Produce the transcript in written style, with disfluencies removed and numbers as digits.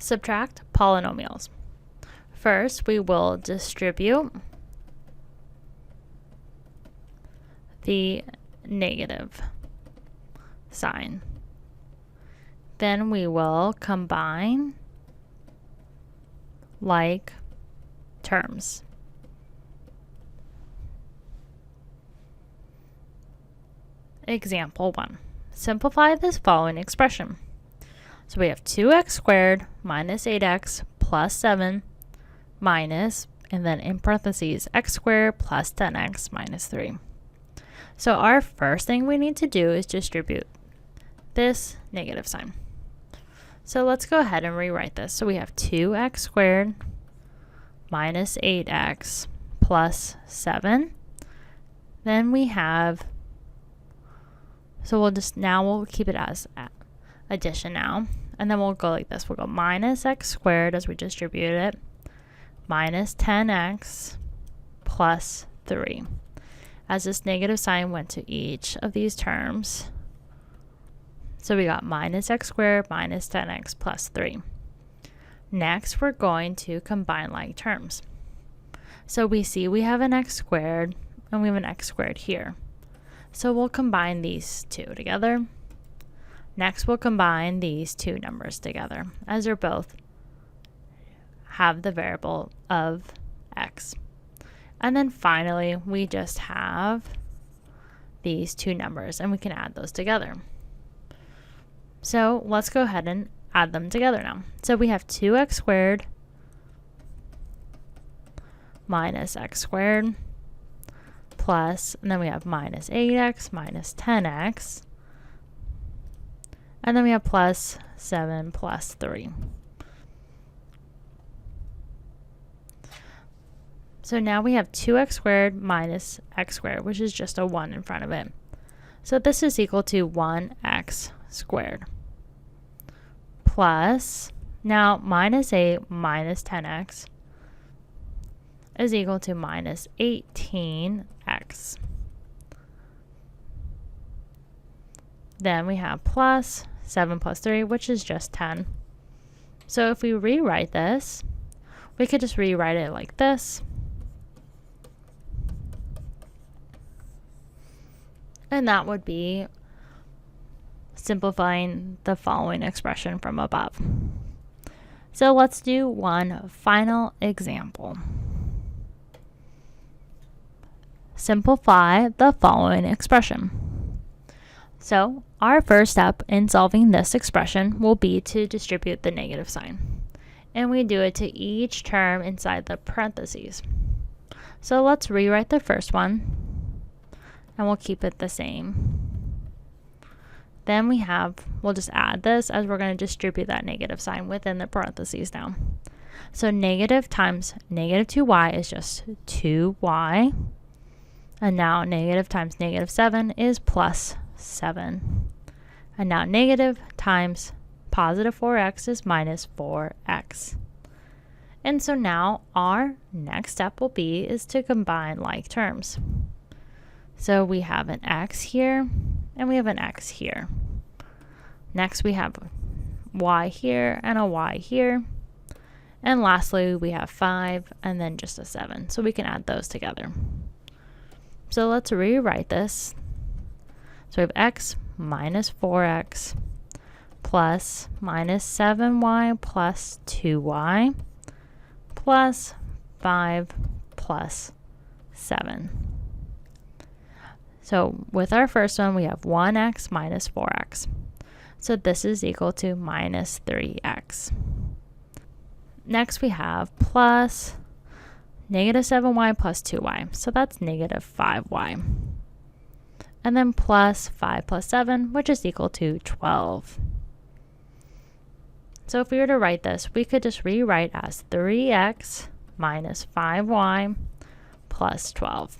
Subtract polynomials. First, we will distribute the negative sign. Then we will combine like terms. Example 1. Simplify this following expression. So we have 2x squared minus 8x plus 7 minus, and then in parentheses, x squared plus 10x minus 3. So our first thing we need to do is distribute this negative sign. So let's go ahead and rewrite this. So we have 2x squared minus 8x plus 7. Then we have, so we'll keep it as addition now. And then we'll go like this. We'll go minus x squared as we distribute it, minus 10x plus 3. As this negative sign went to each of these terms. So we got minus x squared minus 10x plus 3. Next, we're going to combine like terms. So we see we have an x squared and we have an x squared here. So we'll combine these two together. Next, we'll combine these two numbers together as they're both have the variable of x. And then finally, we just have these two numbers and we can add those together. So let's go ahead and add them together now. So we have 2x squared minus x squared plus, and then we have minus 8x minus 10x, and then we have plus 7 plus 3. So now we have 2x squared minus x squared, which is just a 1 in front of it. So this is equal to 1x squared plus, now minus 8 minus 10x is equal to minus 18x. Then we have plus 7 plus 3, which is just 10. So if we rewrite this, we could just rewrite it like this. And that would be simplifying the following expression from above. So let's do one final example. Simplify the following expression. So our first step in solving this expression will be to distribute the negative sign. And we do it to each term inside the parentheses. So let's rewrite the first one. And we'll keep it the same. Then we'll just add this as we're going to distribute that negative sign within the parentheses now. So negative times negative 2y is just 2y. And now negative times negative 7 is plus 7. And now negative times positive 4x is minus 4x. And so now our next step is to combine like terms. So we have an x here, and we have an x here. Next, we have y here and a y here. And lastly, we have 5 and then just a 7. So we can add those together. So let's rewrite this. So we have x minus 4x plus minus 7y plus 2y plus 5 plus 7. So with our first one, we have 1x minus 4x. So this is equal to minus 3x. Next we have plus negative 7y plus 2y. So that's negative 5y. And then plus 5 plus 7, which is equal to 12. So if we were to write this, we could just rewrite as 3x minus 5y plus 12.